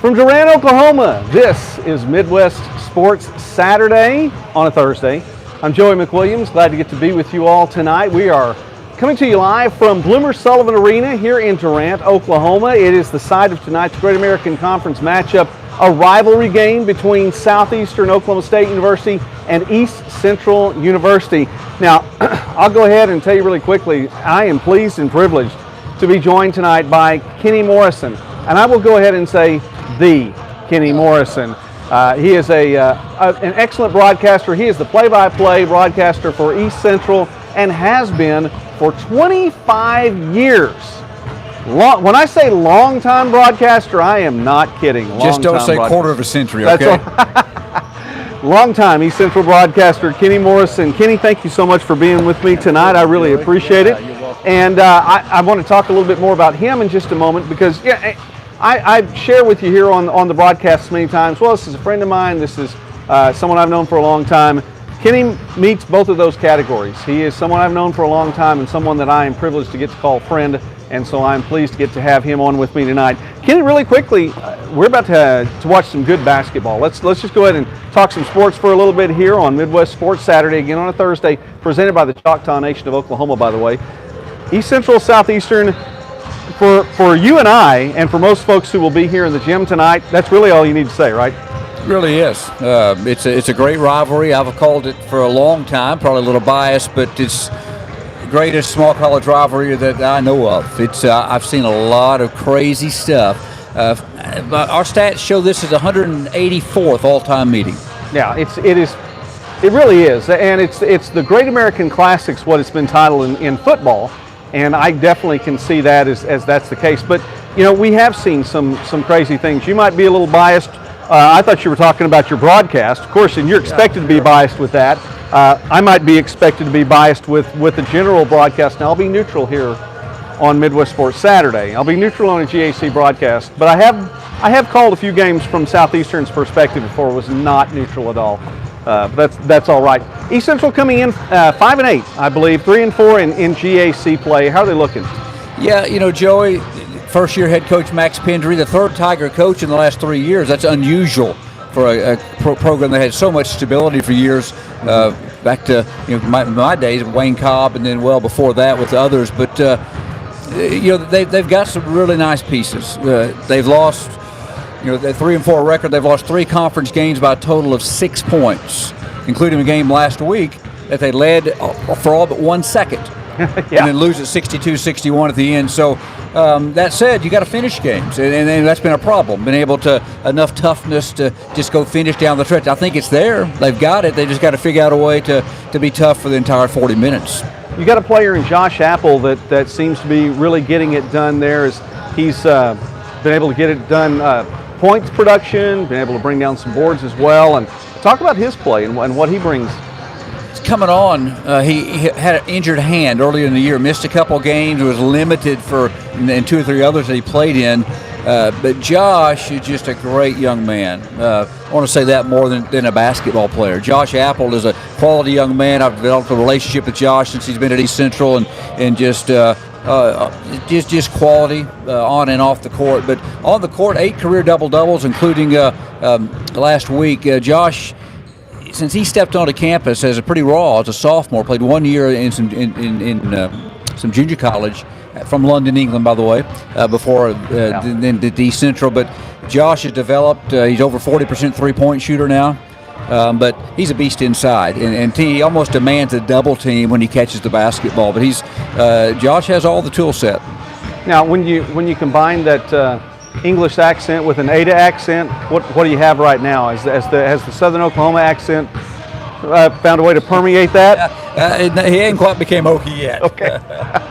From Durant, Oklahoma, this is Midwest Sports Saturday on a Thursday. I'm Joey McWilliams, glad to get to be with you all tonight. We are coming to you live from Bloomer-Sullivan Arena here in Durant, Oklahoma. It is the site of tonight's Great American Conference matchup, a rivalry game between Southeastern Oklahoma State University and East Central University. Now, I'll go ahead and tell you really quickly, I am pleased and privileged to be joined tonight by Kenny Morrison. And I will go ahead and say the Kenny Morrison. He is an excellent broadcaster. He is the play-by-play broadcaster for East Central and has been for 25 years. When I say long-time broadcaster, I am not kidding. Just don't say quarter of a century, okay? Long-time East Central broadcaster Kenny Morrison. Kenny, thank you so much for being with me tonight. I really appreciate it. And I want to talk a little bit more about him in just a moment because I share with you here on the broadcasts many times. Well, this is a friend of mine. This is someone I've known for a long time. Kenny meets both of those categories. He is someone I've known for a long time and someone that I am privileged to get to call friend, and so I'm pleased to get to have him on with me tonight. Kenny, really quickly, we're about to watch some good basketball. Let's just go ahead and talk some sports for a little bit here on Midwest Sports Saturday, again on a Thursday, presented by the Choctaw Nation of Oklahoma, by the way. East Central, Southeastern, for you and I, and for most folks who will be here in the gym tonight, that's really all you need to say, right? It really is. It's a great rivalry. I've called it for a long time, probably a little biased, but it's the greatest small college rivalry that I know of. I've seen a lot of crazy stuff. But our stats show this is 184th all-time meeting. Yeah, it really is, and it's the Great American Classics, what it's been titled in football. And I definitely can see that as that's the case. But, you know, we have seen some crazy things. You might be a little biased. I thought you were talking about your broadcast, of course, and you're expected to be biased with that. I might be expected to be biased with the general broadcast. Now, I'll be neutral here on Midwest Sports Saturday. I'll be neutral on a GAC broadcast. But I have called a few games from Southeastern's perspective before. It was not neutral at all. That's all right. East Central coming in 5-8, I believe, 3-4 in GAC play. How are they looking? Yeah, you know, Joey, first-year head coach Max Pendry, the third Tiger coach in the last 3 years. That's unusual for a program that had so much stability for years. Back to my days, Wayne Cobb, and then well before that with others. But they've got some really nice pieces. They've lost. The 3-4 record, they've lost 3 conference games by a total of 6 points, including a game last week that they led for all but 1 second. Yeah. And then lose at 62-61 at the end. So that said, you got to finish games, and that's been a problem. Been able to enough toughness to just go finish down the stretch. I think it's there. They've got it. They just got to figure out a way to be tough for the entire 40 minutes. You got a player in Josh Apple that seems to be really getting it done there. He's been able to get it done. Points production, been able to bring down some boards as well, and talk about his play and what he brings. It's coming on. He had an injured hand earlier in the year, missed a couple games, was limited in 2 or 3 others that he played in. But Josh is just a great young man. I want to say that more than a basketball player. Josh Apple is a quality young man. I've developed a relationship with Josh since he's been at East Central, and just quality on and off the court. But on the court, 8 career double-doubles, including last week. Josh, since he stepped onto campus as a sophomore, played 1 year in some junior college from London, England, by the way, before then did East Central. But Josh has developed. He's over 40% three-point shooter now. But he's a beast inside, and he almost demands a double team when he catches the basketball. But Josh has all the tool set. Now, when you combine that English accent with an Ada accent, what do you have right now? Has the Southern Oklahoma accent found a way to permeate that? He ain't quite became Okie yet. Okay,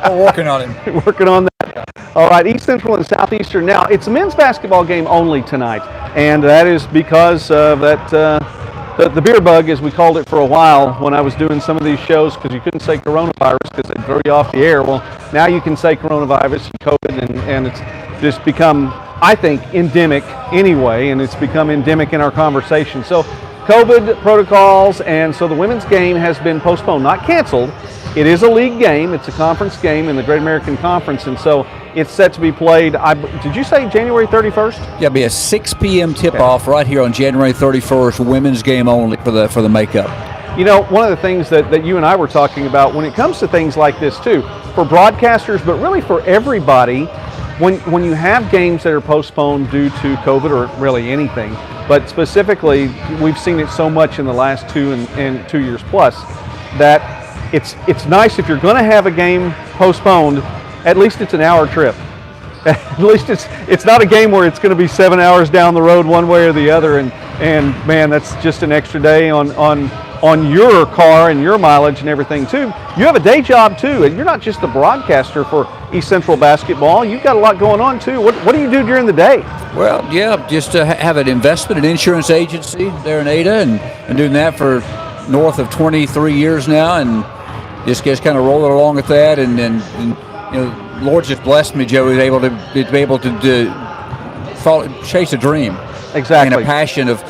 we're working on him. Working on that. All right, East Central and Southeastern. Now, it's a men's basketball game only tonight, and that is because of that. The beer bug, as we called it for a while when I was doing some of these shows, because you couldn't say coronavirus because they'd throw you off the air. Well, now you can say coronavirus, COVID, and it's just become, I think, endemic anyway, and it's become endemic in our conversation. So COVID protocols, and so the women's game has been postponed, not canceled. It is a league game. It's a conference game in the Great American Conference, and so It's set to be played, did you say January 31st? Yeah, it'll be a 6 p.m. tip-off right here on January 31st, women's game only for the makeup. You know, one of the things that you and I were talking about when it comes to things like this too, for broadcasters, but really for everybody, when you have games that are postponed due to COVID or really anything, but specifically, we've seen it so much in the last 2 years plus, that it's nice if you're going to have a game postponed, at least it's an hour trip. At least it's not a game where it's going to be 7 hours down the road one way or the other, and man, that's just an extra day on your car and your mileage and everything too. You have a day job too, and you're not just the broadcaster for East Central basketball. You've got a lot going on too. What do you do during the day? Well, yeah, just have an investment, an insurance agency there in Ada, and doing that for north of 23 years now, and just kind of rolling along with that, and you know, Lord just blessed me, Joe, was able to chase a dream. Exactly. And a passion of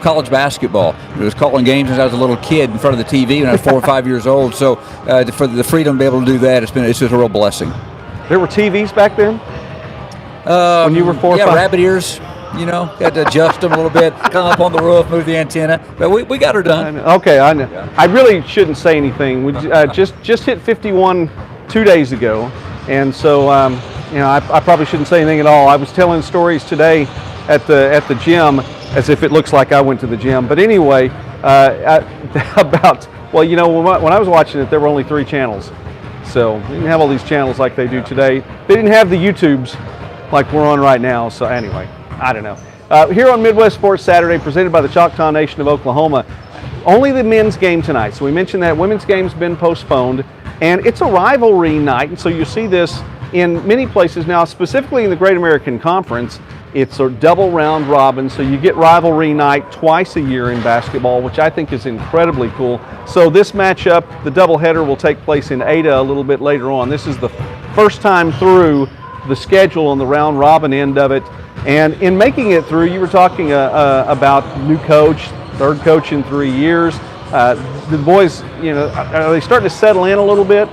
college basketball. I was calling games since I was a little kid in front of the TV when I was 4 or 5 years old. So for the freedom to be able to do that, it's just a real blessing. There were TVs back then? When you were 4 or 5? Yeah, rabbit ears. You know, had to adjust them a little bit, come up on the roof, move the antenna. But we got her done. Okay, I know. Yeah. I really shouldn't say anything. We just hit 51 2 days ago, and so you know, I probably shouldn't say anything at all. I was telling stories today at the gym as if it looks like I went to the gym. But anyway, well, you know, when I was watching it, there were only 3 channels. So they didn't have all these channels like they do today. They didn't have the YouTubes like we're on right now. So anyway, I don't know. Here on Midwest Sports Saturday, presented by the Choctaw Nation of Oklahoma, only the men's game tonight. So we mentioned that women's game's been postponed, and it's a rivalry night. And so you see this in many places now, specifically in the Great American Conference. It's a double round robin, so you get rivalry night twice a year in basketball, which I think is incredibly cool. So this matchup, the doubleheader, will take place in Ada a little bit later on. This is the first time through the schedule on the round robin end of it. And in making it through, you were talking about new coach, third coach in 3 years. The boys, you know, are they starting to settle in a little bit?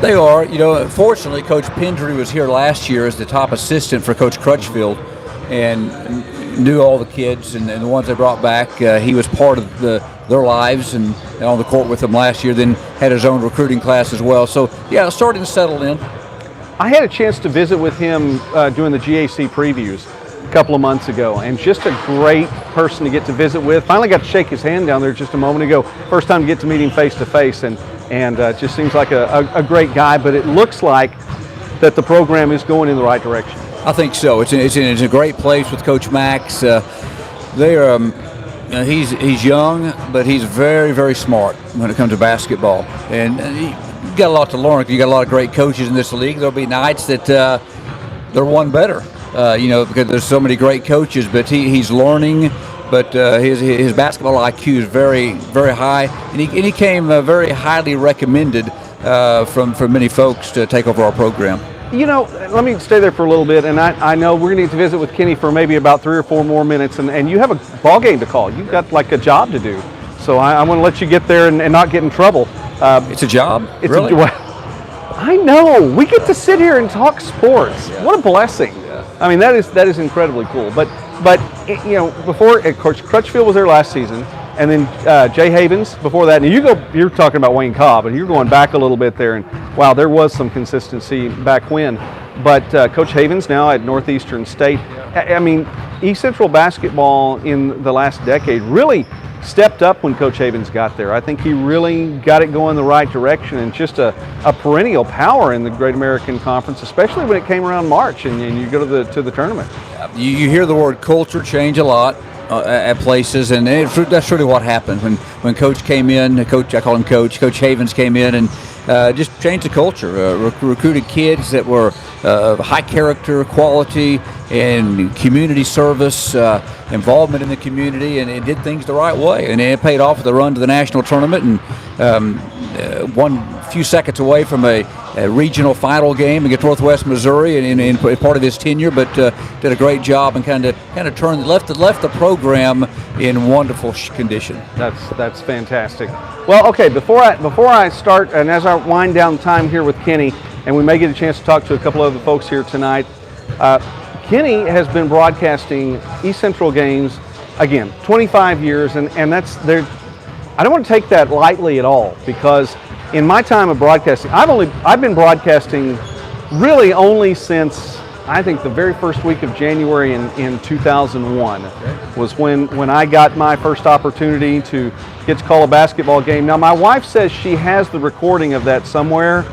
They are. You know, fortunately, Coach Pendry was here last year as the top assistant for Coach Crutchfield, and knew all the kids and the ones they brought back. He was part of their lives and on the court with them last year, then had his own recruiting class as well. So, yeah, starting to settle in. I had a chance to visit with him doing the GAC previews a couple of months ago, and just a great person to get to visit with. Finally got to shake his hand down there just a moment ago. First time to get to meet him face to face, and just seems like a great guy. But it looks like that the program is going in the right direction. I think so. It's a great place with Coach Max. He's young, but he's very, very smart when it comes to basketball, and you got a lot to learn. You got a lot of great coaches in this league. There'll be nights that they're one better, you know, because there's so many great coaches. But he's learning. But his basketball IQ is very, very high, and he came very highly recommended from many folks to take over our program. You know, let me stay there for a little bit, and I know we're going to need to visit with Kenny for maybe about 3 or 4 more minutes, and you have a ball game to call. You've got like a job to do, so I want to let you get there and not get in trouble. It's a job? It's really? I know. We get to sit here and talk sports. Yeah. What a blessing. Yeah. I mean, that is incredibly cool. But you know, before, of course, Crutchfield was there last season, and then Jay Havens before that. And you're talking about Wayne Cobb, and you're going back a little bit there, and wow, there was some consistency back when. But Coach Havens now at Northeastern State. I mean, East Central basketball in the last decade really stepped up when Coach Havens got there. I think he really got it going the right direction, and just a perennial power in the Great American Conference, especially when it came around March and you go to the tournament. You hear the word culture change a lot at places, and that's really what happened when Coach came in. I call him Coach Havens came in and just changed the culture. Recruited kids that were high character, quality, and community service, involvement in the community, and it did things the right way. And it paid off with a run to the national tournament, and one few seconds away from a regional final game against Northwest Missouri in part of his tenure, but did a great job and kind of left the program in wonderful condition. That's fantastic. Well, okay, before I start, and as I wind down time here with Kenny, and we may get a chance to talk to a couple other folks here tonight. Kenny has been broadcasting East Central games, again, 25 years, and that's there. I don't want to take that lightly at all, because in my time of broadcasting, I've been broadcasting really only since I think the very first week of January in 2001 was when I got my first opportunity to get to call a basketball game. Now, my wife says she has the recording of that somewhere.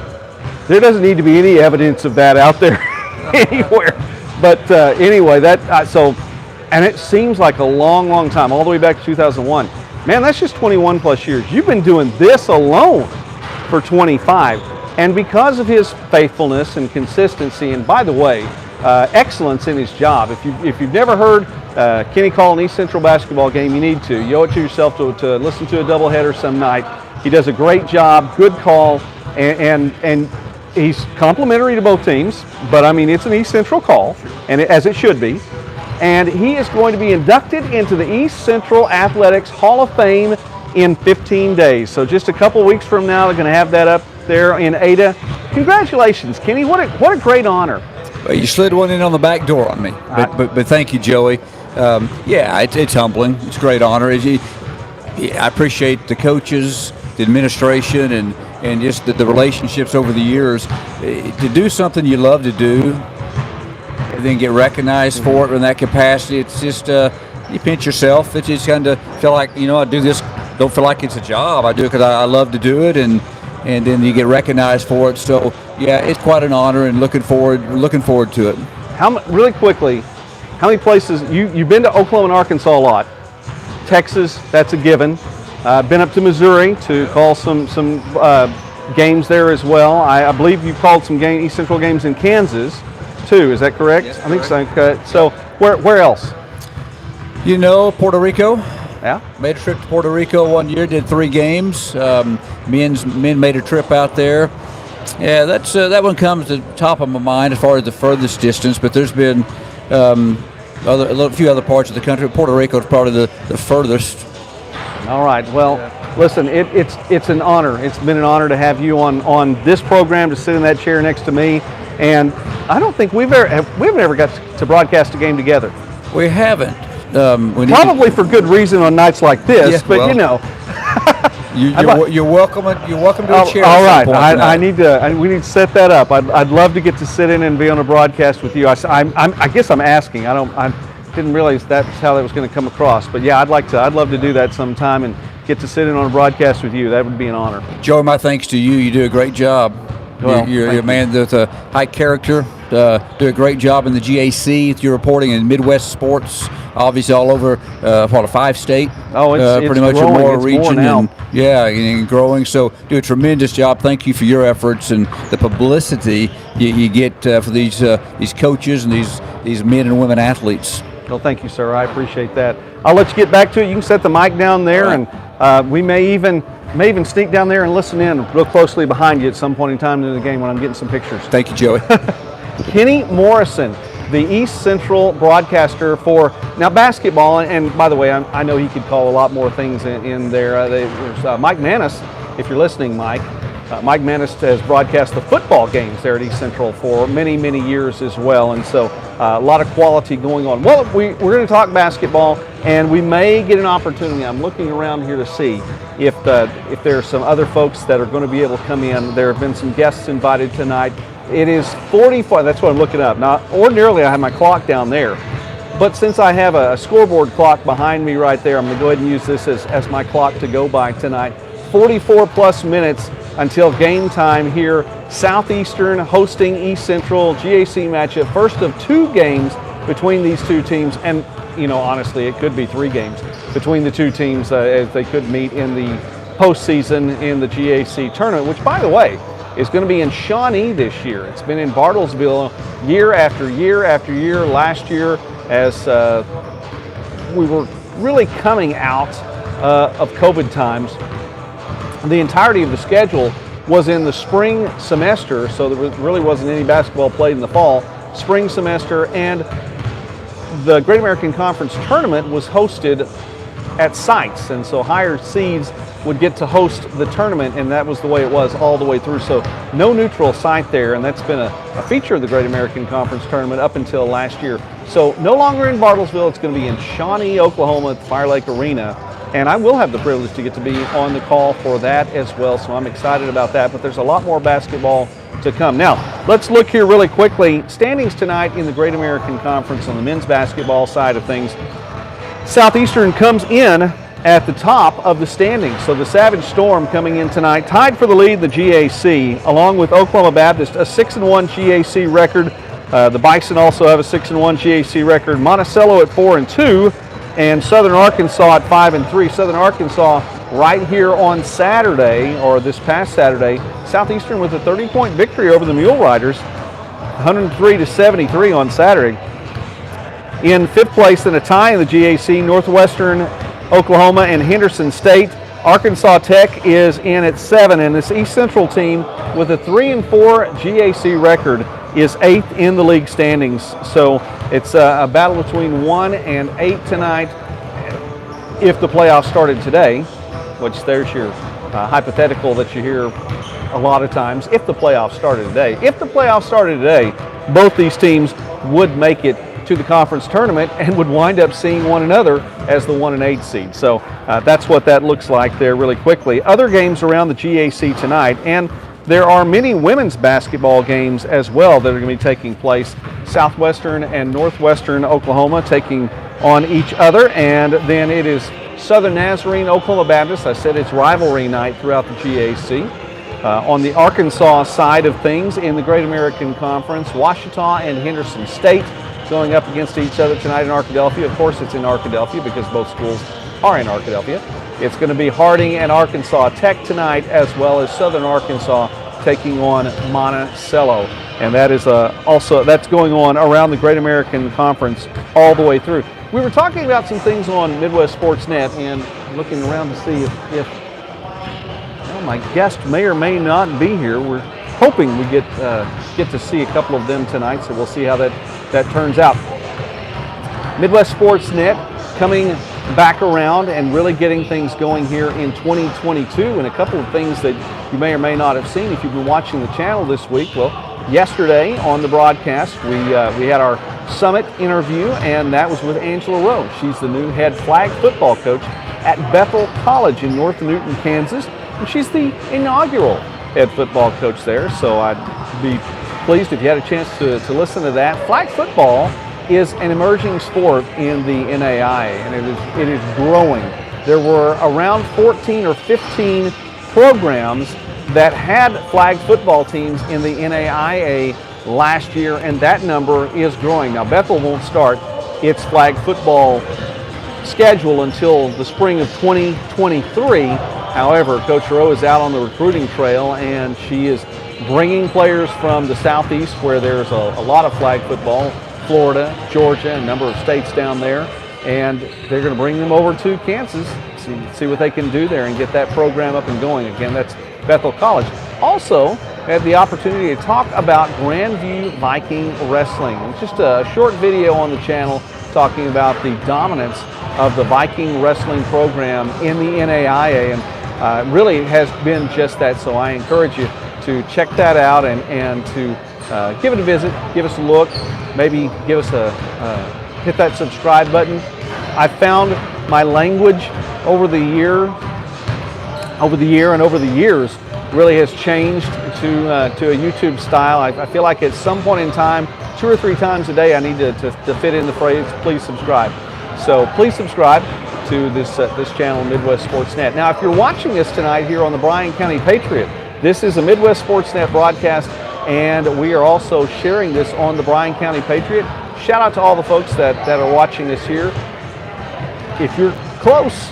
There doesn't need to be any evidence of that out there anywhere. But anyway, and it seems like a long, long time, all the way back to 2001. Man, that's just 21 plus years. You've been doing this alone for 25. And because of his faithfulness and consistency, and by the way, excellence in his job. If you've never heard Kenny call an East Central basketball game, you need to. You owe it to yourself to listen to a doubleheader some night. He does a great job, good call, and he's complimentary to both teams, but I mean, it's an East Central call, and as it should be. And he is going to be inducted into the East Central Athletics Hall of Fame in 15 days. So just a couple weeks from now, they're going to have that up there in Ada. Congratulations, Kenny. What a great honor. Well, you slid one in on the back door on me, but thank you, Joey. It's humbling. It's a great honor. I appreciate the coaches, the administration, and just the relationships over the years. To do something you love to do, and then get recognized for it in that capacity, it's just you pinch yourself. It's just kind of feel like, I do this, don't feel like it's a job. I do it because I love to do it, and then you get recognized for it. So yeah, it's quite an honor, and looking forward to it. Really quickly, how many places you've been to? Oklahoma and Arkansas a lot. Texas, that's a given. Been up to Missouri to call some games there as well. I believe you called some East Central games in Kansas too. Is that correct? Yes, I think so. So where else? Puerto Rico. Yeah. Made a trip to Puerto Rico one year. Did 3 games. Men made a trip out there. Yeah, that one comes to the top of my mind as far as the furthest distance. But there's been a few other parts of the country. Puerto Rico is probably the furthest. All right. Well, listen, it's an honor. It's been an honor to have you on this program, to sit in that chair next to me. And I don't think we haven't ever got to broadcast a game together. We haven't. Probably for good reason on nights like this, yeah, but You're welcome. You're welcome to a chair. All right. We need to set that up. I'd love to get to sit in and be on a broadcast with you. I guess I'm asking. I didn't realize that's how that was going to come across. But yeah, I'd love to do that sometime and get to sit in on a broadcast with you. That would be an honor. Joey, my thanks to you. You do a great job. Well, you're a man with a high character. Do a great job in the GAC. You're reporting in Midwest sports, obviously all over a 5-state. Oh, it's pretty much growing. more it's region. More now. And growing. So do a tremendous job. Thank you for your efforts and the publicity you get for these coaches and these men and women athletes. Well, thank you, sir. I appreciate that. I'll let you get back to it. You can set the mic down there, right. And we may even sneak down there and listen in real closely behind you at some point in time in the game when I'm getting some pictures. Thank you, Joey. Kenny Morrison, the East Central broadcaster for now basketball, and by the way, I know he could call a lot more things in there. There's Mike Manis, if you're listening, Mike. Mike Manis has broadcast the football games there at East Central for many, many years as well, and so a lot of quality going on. Well, we're going to talk basketball, and we may get an opportunity. I'm looking around here to see if there are some other folks that are going to be able to come in. There have been some guests invited tonight. It is 45. That's what I'm looking up. Now, ordinarily I have my clock down there, but since I have a scoreboard clock behind me right there, I'm going to go ahead and use this as my clock to go by tonight. 44 plus minutes until game time here. Southeastern hosting East Central, GAC matchup. First of 2 games between these two teams, and honestly, it could be 3 games between the two teams as they could meet in the postseason in the GAC tournament, which, by the way, is going to be in Shawnee this year. It's been in Bartlesville year after year after year. Last year, as we were really coming out of COVID times, the entirety of the schedule was in the spring semester, so there really wasn't any basketball played in the fall. Spring semester, and the Great American Conference tournament was hosted at sites, and so higher seeds would get to host the tournament, and that was the way it was all the way through. So no neutral site there, and that's been a feature of the Great American Conference Tournament up until last year. So no longer in Bartlesville. It's going to be in Shawnee, Oklahoma at the Fire Lake Arena. And I will have the privilege to get to be on the call for that as well, so I'm excited about that. But there's a lot more basketball to come. Now, let's look here really quickly. Standings tonight in the Great American Conference on the men's basketball side of things. Southeastern comes in at the top of the standings. So the Savage Storm coming in tonight, tied for the lead in the GAC, along with Oklahoma Baptist, a 6-1 GAC record. The Beason also have a 6-1 GAC record. Monticello at 4-2. And Southern Arkansas at 5-3. Southern Arkansas right here on Saturday, or this past Saturday, Southeastern with a 30-point victory over the Mule Riders, 103-73 on Saturday. In fifth place in a tie in the GAC, Northwestern, Oklahoma, and Henderson State. Arkansas Tech is in at 7, and this East Central team with a 3-4 GAC record is 8th in the league standings. So it's a battle between 1 and 8 tonight if the playoffs started today, which there's your hypothetical that you hear a lot of times. If the playoffs started today. If the playoffs started today, both these teams would make it to the conference tournament and would wind up seeing one another as the 1 and 8 seed. So that's what that looks like there really quickly. Other games around the GAC tonight, and there are many women's basketball games as well that are going to be taking place. Southwestern and Northwestern Oklahoma taking on each other, and then it is Southern Nazarene, Oklahoma Baptist. I said it's rivalry night throughout the GAC. On the Arkansas side of things in the Great American Conference, Ouachita and Henderson State going up against each other tonight in Arkadelphia. Of course, it's in Arkadelphia because both schools are in Arkadelphia. It's going to be Harding and Arkansas Tech tonight, as well as Southern Arkansas taking on Monticello. And that is also that's going on around the Great American Conference all the way through. We were talking about some things on Midwest Sports Net and looking around to see if well, my guest may or may not be here. We're hoping we get to see a couple of them tonight, so we'll see how that turns out. Midwest Sports Net coming back around and really getting things going here in 2022, and a couple of things that you may or may not have seen if you've been watching the channel this week. Well, yesterday on the broadcast we had our summit interview, and that was with Angela Rowe. She's the new head flag football coach at Bethel College in North Newton, Kansas, and she's the inaugural head football coach there. So I'd be pleased if you had a chance to listen to that. Flag football is an emerging sport in the NAIA, and it is growing. There were around 14 or 15 programs that had flag football teams in the NAIA last year, and that number is growing. Now, Bethel won't start its flag football schedule until the spring of 2023. However, Coach Rowe is out on the recruiting trail, and she is bringing players from the Southeast where there's a lot of flag football, Florida, Georgia, a number of states down there, and they're going to bring them over to Kansas, see what they can do there and get that program up and going. Again, that's Bethel College. Also, had the opportunity to talk about Grandview Viking Wrestling. It's just a short video on the channel talking about the dominance of the Viking Wrestling program in the NAIA, and really has been just that. So I encourage you to check that out and to give it a visit, give us a look, really give us hit that subscribe button. I found my language over the year and over the years really has changed to a YouTube style. I feel like at some point in time, 2 or 3 times a day, I need to fit in the phrase, please subscribe. So please subscribe to this channel, Midwest Sports Net. Now, if you're watching this tonight here on the Bryan County Patriot, this is a Midwest Sports Net broadcast, and we are also sharing this on the Bryan County Patriot. Shout out to all the folks that are watching this here. If you're close,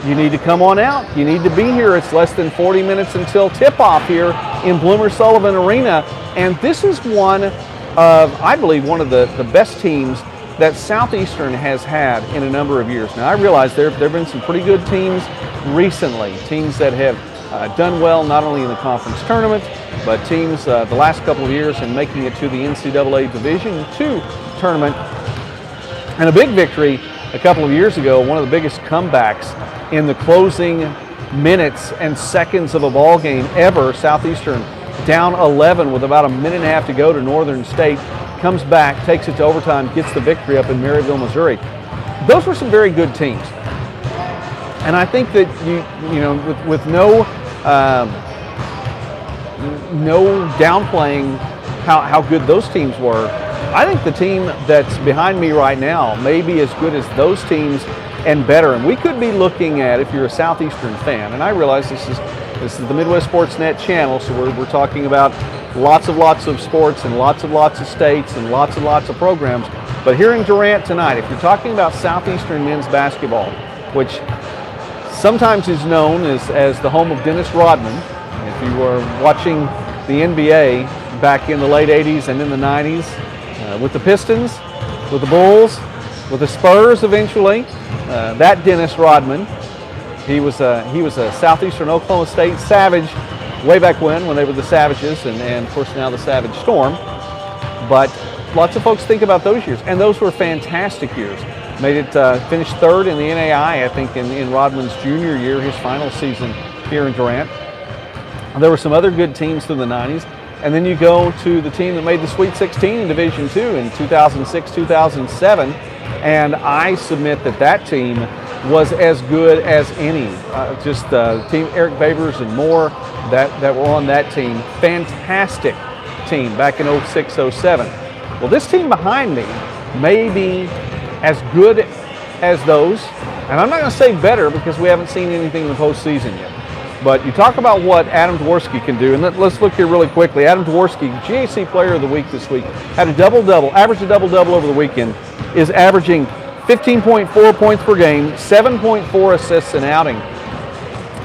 you need to come on out. You need to be here. It's less than 40 minutes until tip-off here in Bloomer-Sullivan Arena. And this is one of, I believe, one of the best teams that Southeastern has had in a number of years. Now, I realize there have been some pretty good teams recently, teams that have done well not only in the conference tournament, but teams the last couple of years in making it to the NCAA Division II tournament. And a big victory a couple of years ago, one of the biggest comebacks in the closing minutes and seconds of a ball game ever. Southeastern down 11 with about a minute and a half to go to Northern State, comes back, takes it to overtime, gets the victory up in Maryville, Missouri. Those were some very good teams. And I think that with no downplaying how good those teams were, I think the team that's behind me right now may be as good as those teams and better. And we could be looking at, if you're a Southeastern fan, and I realize this is the Midwest Sports Net channel, so we're talking about lots of sports and lots of states and lots of programs. But here in Durant tonight, if you're talking about Southeastern men's basketball, which sometimes is known as the home of Dennis Rodman. If you were watching the NBA back in the late 80s and in the 90s, with the Pistons, with the Bulls, with the Spurs eventually, that Dennis Rodman, he was a Southeastern Oklahoma State Savage way back when they were the Savages, and of course now the Savage Storm. But lots of folks think about those years, and those were fantastic years. Made it, finished third in the NAI, I think, in Rodman's junior year, his final season here in Durant. There were some other good teams through the 90s. And then you go to the team that made the Sweet 16 in Division II in 2006, 2007. And I submit that team was as good as any. Just team Eric Babers and more that were on that team. Fantastic team back in 06, 07. Well, this team behind me may be as good as those, and I'm not going to say better because we haven't seen anything in the postseason yet. But you talk about what Adam Dworsky can do, and let's look here really quickly. Adam Dworsky, GAC Player of the Week this week, had a double-double, averaged a double-double over the weekend, is averaging 15.4 points per game, 7.4 assists an outing.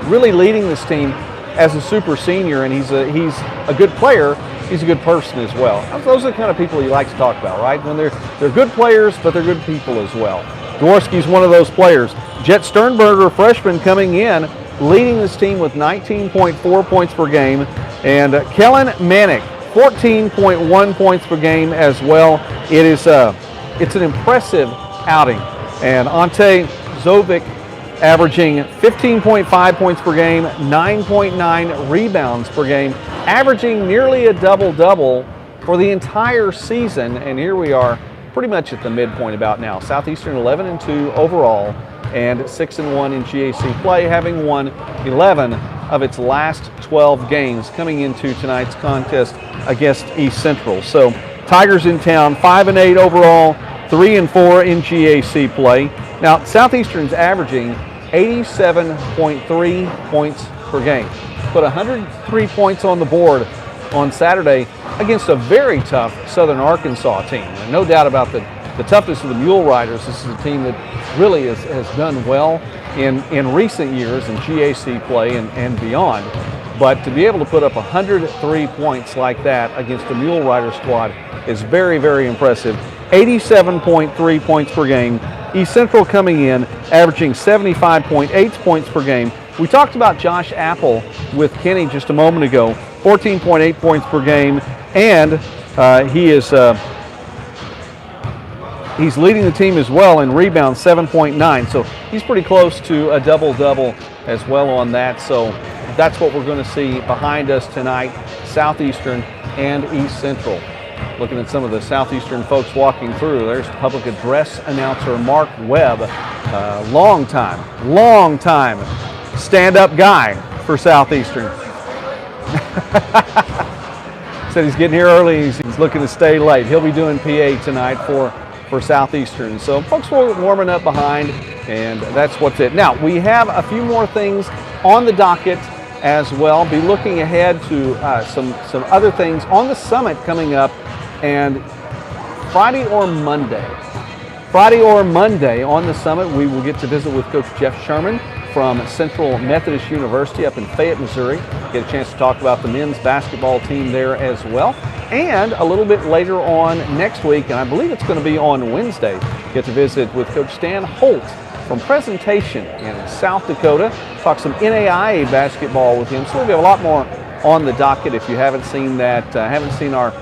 Really leading this team as a super senior, and he's a good player. He's a good person as well. Those are the kind of people you like to talk about, right? When they're good players, but they're good people as well. Dworsky's one of those players. Jet Sternberger, freshman, coming in, leading this team with 19.4 points per game. And Kellen Manick, 14.1 points per game as well. It's an impressive outing. And Ante Zovic averaging 15.5 points per game, 9.9 rebounds per game, averaging nearly a double-double for the entire season. And here we are pretty much at the midpoint about now. Southeastern 11-2 overall and 6-1 in GAC play, having won 11 of its last 12 games coming into tonight's contest against East Central. So Tigers in town, 5-8 overall, 3-4 in GAC play. Now Southeastern's averaging 87.3 points per game. Put 103 points on the board on Saturday against a very tough Southern Arkansas team. And no doubt about the toughness of the Mule Riders. This is a team that really has done well in recent years in GAC play and beyond. But to be able to put up 103 points like that against the Mule Rider squad is very, very impressive. 87.3 points per game. East Central coming in, averaging 75.8 points per game. We talked about Josh Apple with Kenny just a moment ago, 14.8 points per game, and he's leading the team as well in rebounds, 7.9. So he's pretty close to a double-double as well on that. So that's what we're going to see behind us tonight, Southeastern and East Central. Looking at some of the Southeastern folks walking through, there's public address announcer Mark Webb, long time stand-up guy for Southeastern. Said he's getting here early, he's looking to stay late. He'll be doing PA tonight for Southeastern. So folks will warming up behind, and that's what's it. Now, we have a few more things on the docket as well. Be looking ahead to some other things on the summit coming up, and Friday or Monday on the summit, we will get to visit with Coach Jeff Sherman from Central Methodist University up in Fayette, Missouri. Get a chance to talk about the men's basketball team there as well. And a little bit later on next week, and I believe it's going to be on Wednesday, get to visit with Coach Stan Holt from Presentation in South Dakota. Talk some NAIA basketball with him. So we have a lot more on the docket. If you haven't seen that, haven't seen our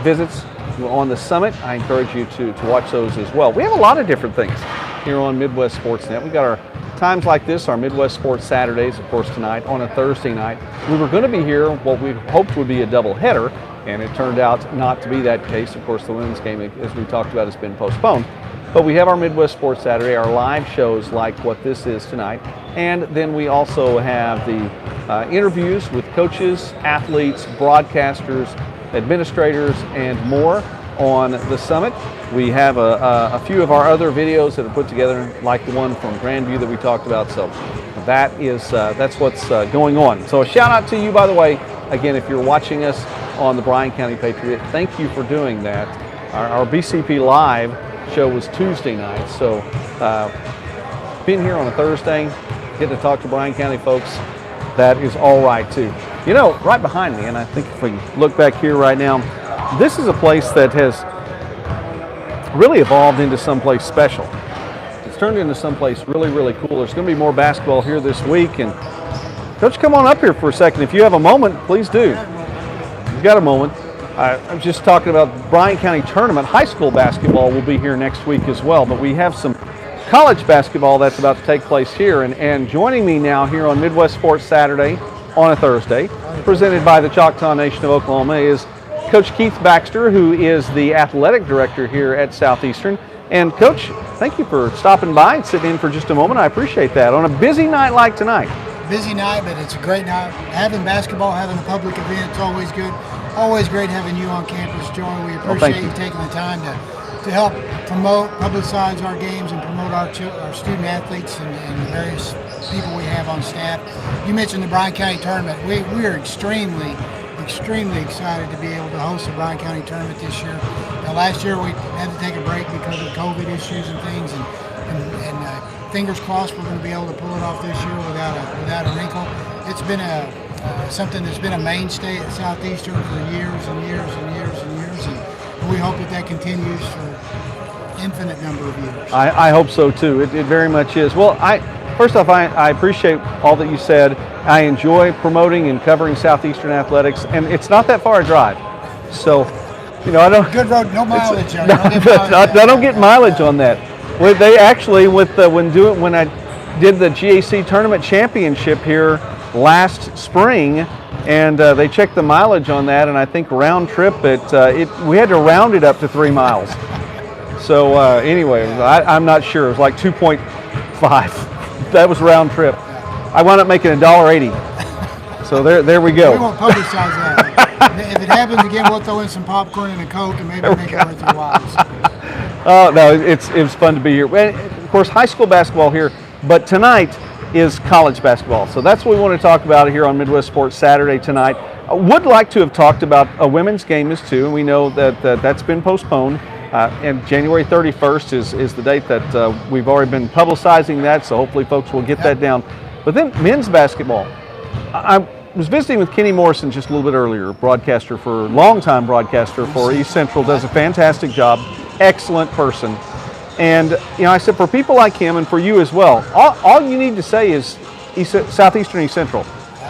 visits on the summit, I encourage you to watch those as well. We have a lot of different things here on Midwest Sports Net. We got our times like this, our Midwest Sports Saturdays, of course, tonight on a Thursday night, we were going to be here what we hoped would be a doubleheader, and it turned out not to be that case. Of course, the women's game, as we talked about, has been postponed. But we have our Midwest Sports Saturday, our live shows like what this is tonight, and then we also have the interviews with coaches, athletes, broadcasters, administrators, and more on the summit. We have a few of our other videos that are put together, like the one from Grandview that we talked about. So that's what's going on. So a shout out to you, by the way, again, if you're watching us on the Bryan County Patriot, thank you for doing that. Our BCP Live show was Tuesday night, so being here on a Thursday, getting to talk to Bryan County folks, that is all right too. You know, right behind me, and I think if we look back here right now, this is a place that has really evolved into someplace special. It's turned into someplace really, really cool. There's going to be more basketball here this week, and Coach, come on up here for a second. If you have a moment, please do. You've got a moment. I'm just talking about Bryan County Tournament. High school basketball will be here next week as well, but we have some college basketball that's about to take place here. And joining me now here on Midwest Sports Saturday on a Thursday, presented by the Choctaw Nation of Oklahoma, is Coach Keith Baxter, who is the athletic director here at Southeastern. And Coach, thank you for stopping by and sitting in for just a moment. I appreciate that on a busy night like tonight. Busy night, but it's a great night. Having basketball, having a public event, it's always good. Always great having you on campus, Joy. We appreciate you taking the time to help promote, publicize our games and promote our student athletes and the various people we have on staff. You mentioned the Bryan County Tournament. We are extremely excited to be able to host the Bryan County Tournament this year. Now, last year we had to take a break because of COVID issues and things, and fingers crossed we're going to be able to pull it off this year without a wrinkle. It's been something that's been a mainstay at Southeastern for years and years and years and years, and we hope that continues for infinite number of years. I hope so too. It very much is. Well, first off, I appreciate all that you said. I enjoy promoting and covering Southeastern athletics, and it's not that far a drive. So, you know, I don't. Good road, no mileage. I don't get mileage on that. Well, they actually, when I did the GAC tournament championship here last spring, and they checked the mileage on that, and I think round trip we had to round it up to 3 miles. So anyway, I'm not sure. It was like 2.5. That was round trip. I wound up making $1.80. So there we go. We won't publicize that. If it happens again, we'll throw in some popcorn and a Coke and maybe make it worth your while. No, it was fun to be here. And of course, high school basketball here, but tonight is college basketball. So that's what we want to talk about here on Midwest Sports Saturday tonight. I would like to have talked about a women's game as too, and we know that that's been postponed. And January 31st is the date that we've already been publicizing that, so hopefully folks will get that down. But then men's basketball. I was visiting with Kenny Morrison just a little bit earlier, longtime broadcaster for East Central, does a fantastic job, excellent person. And you know, I said, for people like him and for you as well, all you need to say is Southeastern East Central,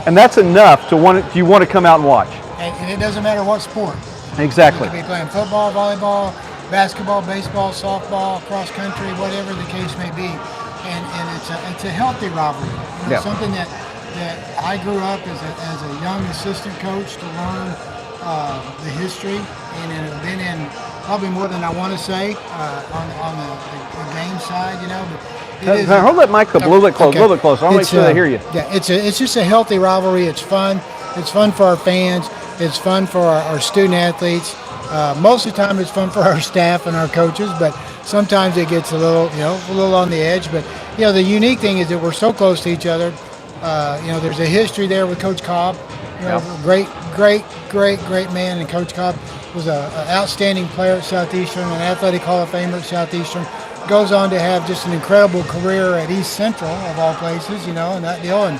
and that's enough to want to come out and watch. And it doesn't matter what sport. Exactly. You could be playing football, volleyball, basketball, baseball, softball, cross country, whatever the case may be, and it's a healthy rivalry. You know, something that I grew up as a young assistant coach to learn the history, and have been in probably more than I want to say on the game side. You know, but hold that mic up a little bit close. A little bit closer. I'll make sure they hear you. Yeah, it's just a healthy rivalry. It's fun. It's fun for our fans. It's fun for our student athletes. Most of the time, it's fun for our staff and our coaches, but sometimes it gets a little on the edge. But you know, the unique thing is that we're so close to each other. You know, there's a history there with Coach Cobb. You know, great man, and Coach Cobb was an outstanding player at Southeastern, an athletic Hall of Famer at Southeastern. Goes on to have just an incredible career at East Central, of all places, you know, and that deal, and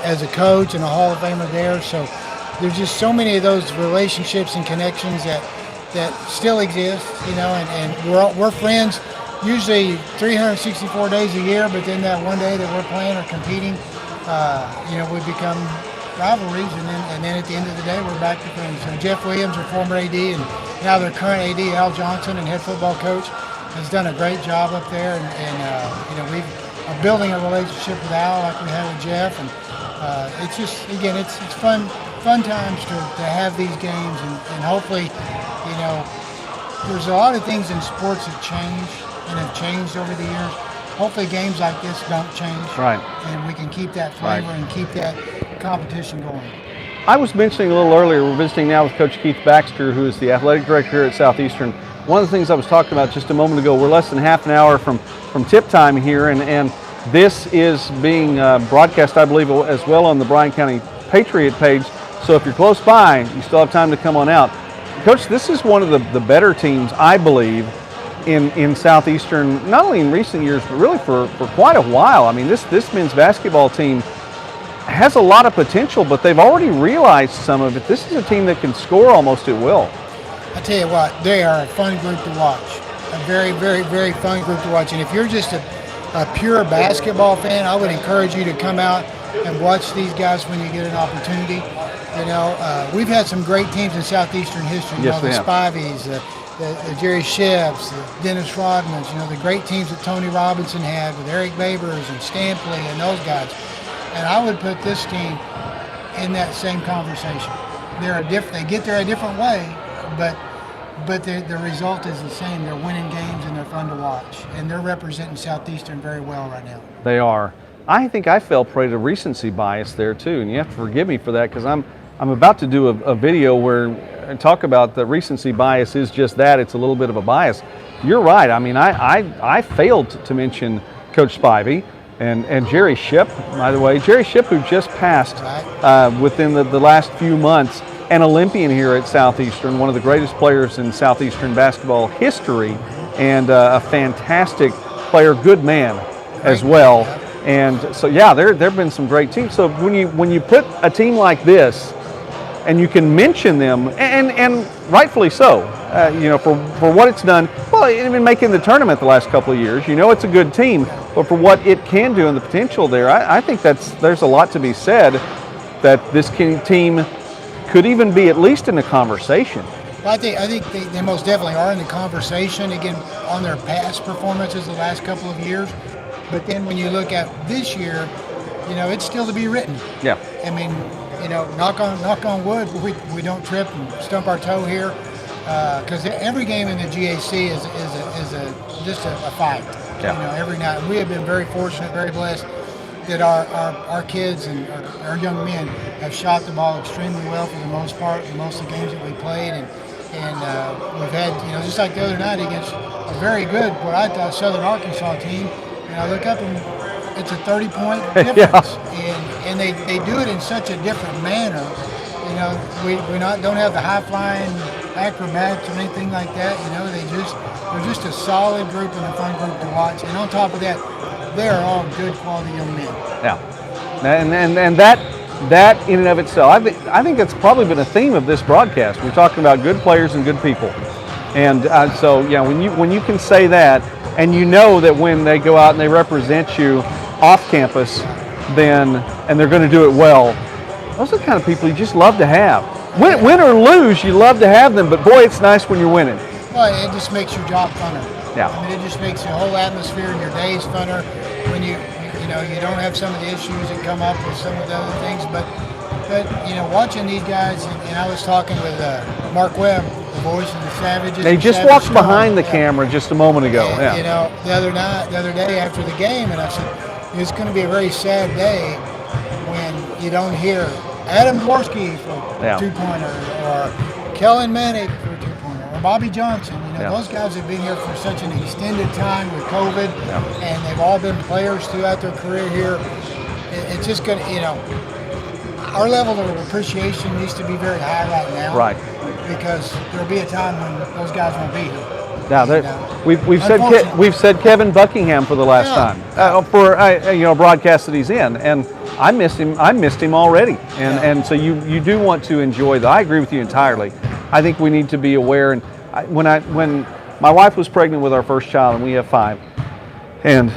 as a coach and a Hall of Famer there. So there's just so many of those relationships and connections that still exist, you know, and we're friends usually 364 days a year, but then that one day that we're playing or competing, you know, we become rivalries, and then at the end of the day, we're back to friends. So Jeff Williams, our former AD, and now their current AD, Al Johnson, and head football coach, has done a great job up there, and you know, building a relationship with Al like we had with Jeff, and it's just, again, it's fun times to have these games, and hopefully, you know, there's a lot of things in sports that change and have changed over the years. Hopefully games like this don't change, right, and we can keep that flavor and keep that competition going. I was mentioning a little earlier, we're visiting now with Coach Keith Baxter, who is the athletic director here at Southeastern. One of the things I was talking about just a moment ago, we're less than half an hour from tip time here, and this is being broadcast, I believe, as well on the Bryan County Patriot page. So if you're close by, you still have time to come on out. Coach, this is one of the better teams, I believe, in Southeastern, not only in recent years, but really for quite a while. I mean, this men's basketball team has a lot of potential, but they've already realized some of it. This is a team that can score almost at will. I tell you what, they are a fun group to watch. A very, very, very fun group to watch. And if you're just a pure basketball fan, I would encourage you to come out and watch these guys when you get an opportunity. You know, we've had some great teams in Southeastern history. Yes, you know, the Spivies, the Jerry Ships, the Dennis Rodmans, you know, the great teams that Tony Robinson had with Eric Babers and Stampley and those guys. And I would put this team in that same conversation. They get there a different way, but the result is the same. They're winning games and they're fun to watch. And they're representing Southeastern very well right now. They are. I think I fell prey to recency bias there too, and you have to forgive me for that because I'm about to do a video where I talk about the recency bias is just that. It's a little bit of a bias. You're right. I mean, I failed to mention Coach Spivey and Jerry Shipp, by the way. Jerry Shipp, who just passed within the last few months, an Olympian here at Southeastern, one of the greatest players in Southeastern basketball history, and a fantastic player, good man as well. And so, yeah, there have been some great teams. So when you put a team like this, and you can mention them, and rightfully so, you know, for what it's done. Well, even making the tournament the last couple of years, you know, it's a good team, but for what it can do and the potential there, I think there's a lot to be said that this team could even be at least in the conversation. Well, I think they most definitely are in the conversation, again, on their past performances the last couple of years. But then when you look at this year, you know, it's still to be written. Yeah. I mean, you know, knock on wood, we don't trip and stump our toe here, because every game in the GAC is just a fight. Yeah. You know, every night. We have been very fortunate, very blessed that our kids and our young men have shot the ball extremely well for the most part in most of the games that we played, and we've had, you know, just like the other night against a very good, what I thought, Southern Arkansas team, and I look up and it's a 30-point difference. Yeah. And they do it in such a different manner. You know, we don't have the high-flying acrobats or anything like that. You know, they're just a solid group and a fun group to watch. And on top of that, they are all good quality young men. Yeah, and that in and of itself, I think that's probably been a theme of this broadcast. We're talking about good players and good people, and so yeah, when you can say that, and you know that when they go out and they represent you off campus, and they're going to do it well, those are the kind of people you just love to have. Win or lose, you love to have them, but boy, it's nice when you're winning. Well, it just makes your job funner. Yeah. I mean, it just makes the whole atmosphere and your days funner when you don't have some of the issues that come up with some of the other things. But you know, watching these guys, and I was talking with Mark Webb, the voice of the Savages. They just walked behind the camera just a moment ago. And, yeah. You know, the other day after the game, and I said, it's going to be a very sad day when you don't hear Adam Dvorsky for 2-pointer, or Kellen Manick for 2-pointer, or Bobby Johnson. You know, those guys have been here for such an extended time with COVID, and they've all been players throughout their career here. It's just going to, you know, our level of appreciation needs to be very high right now. Right. Because there'll be a time when those guys won't be here. Now, we've said Kevin Buckingham for the last time for a broadcast that he's in, and I missed him already, and so you do want to enjoy that. I agree with you entirely. I think we need to be aware. And when my wife was pregnant with our first child, and we have 5, and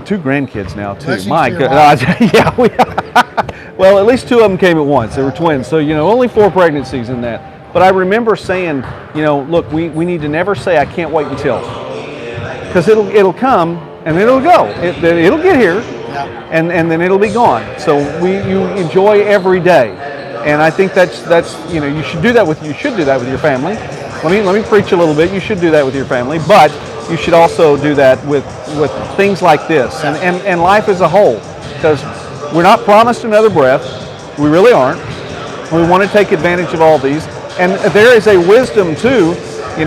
2 grandkids now too. My goodness, yeah. Well, at least 2 of them came at once. They were twins, so you know, only 4 pregnancies in that. But I remember saying, you know, look, we need to never say I can't wait until, because it'll come, and then it'll go. It'll get here, Yeah. and then it'll be gone. So you enjoy every day, and I think that's you should do that with your family. Let me preach a little bit. You should do that with your family, but you should also do that with things like this and life as a whole, because we're not promised another breath. We really aren't. We want to take advantage of all these, and there is a wisdom too. In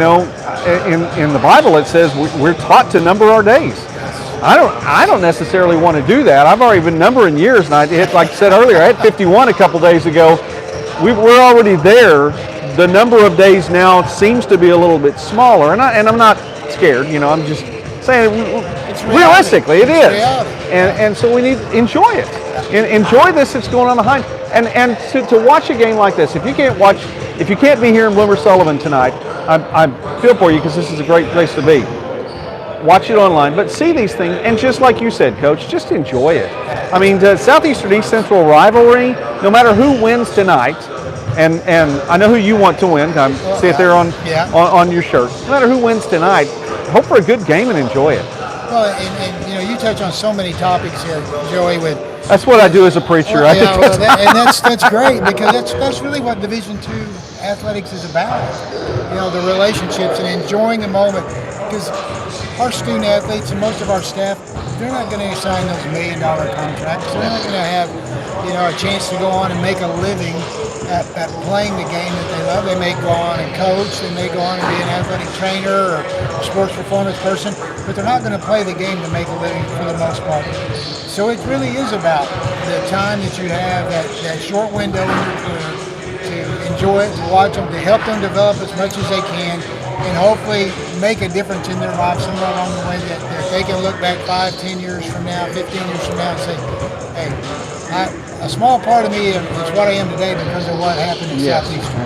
the Bible it says we're taught to number our days. I don't necessarily want to do that. I've already been numbering years, and like I said earlier, I had 51 a couple days ago. We're already there. The number of days now seems to be a little bit smaller, and I'm not scared. I'm just saying realistically it is, and so we need to enjoy it. Enjoy this that's going on behind, and to watch a game like this. If you can't be here in Bloomer Sullivan tonight, I feel for you, because this is a great place to be. Watch it online, but see these things, and just like you said, Coach, just enjoy it. I mean, the Southeastern East Central rivalry, no matter who wins tonight, and I know who you want to win. See it there on your shirt. No matter who wins tonight, hope for a good game and enjoy it. Well, and you touch on so many topics here, Joey. That's what I do as a preacher. That's great, because that's really what Division II athletics is about. The relationships and enjoying the moment, because our student athletes and most of our staff, they're not going to sign those $1 million contracts. They're not going to have a chance to go on and make a living at playing the game that they love. They may go on and coach, they may go on and be an athletic trainer or a sports performance person, but they're not going to play the game to make a living for the most part. So it really is about the time that you have, that short window in your career, to enjoy it, to watch them, to help them develop as much as they can, and hopefully make a difference in their lives somewhere along the way, that they can look back 5, 10 years from now, 15 years from now, and say, hey, a small part of me is what I am today because of what happened in Southeastern.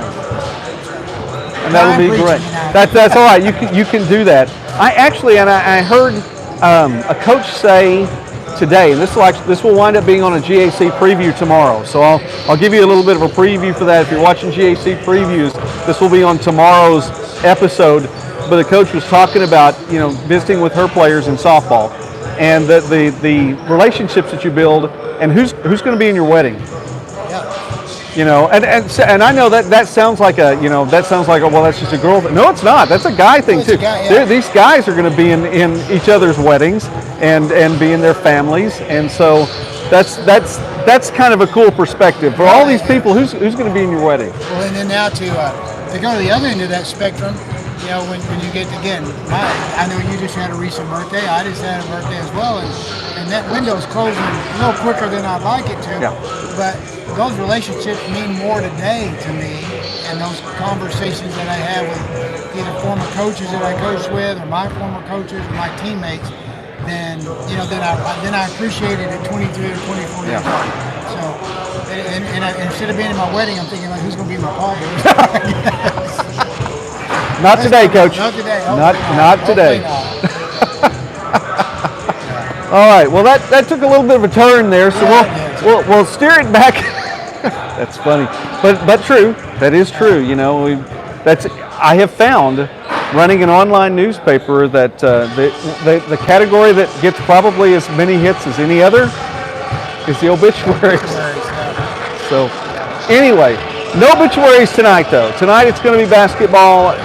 And that would be great. That's all right. You can do that. I heard a coach say today, and this will wind up being on a GAC preview tomorrow. So I'll give you a little bit of a preview for that. If you're watching GAC previews, this will be on tomorrow's episode. But the coach was talking about visiting with her players in softball, and the relationships that you build, and who's going to be in your wedding. And I know that sounds like well, that's just a girl thing. No, it's not. That's a guy thing too. These guys are going to be in each other's weddings and be in their families, and so that's kind of a cool perspective for all these people. Who's going to be in your wedding? Well, and then now to go to the other end of that spectrum, when you get, again, I know you just had a recent birthday. I just had a birthday as well, and that window's closing a little quicker than I'd like it to. Yeah. But those relationships mean more today to me, and those conversations that I have with either former coaches that I coached with, or my former coaches, or my teammates, than I appreciated at 23 or 24 years old. So, and instead of being in my wedding, I'm thinking like, who's going to be my pallbearer? Not today, Coach. Not today. Not today. All right. Well, that took a little bit of a turn there, so we'll steer it back. That's funny, but true. That is true. I have found, running an online newspaper, that the category that gets probably as many hits as any other is the obituaries. So anyway, no obituaries tonight, though. Tonight it's going to be basketball.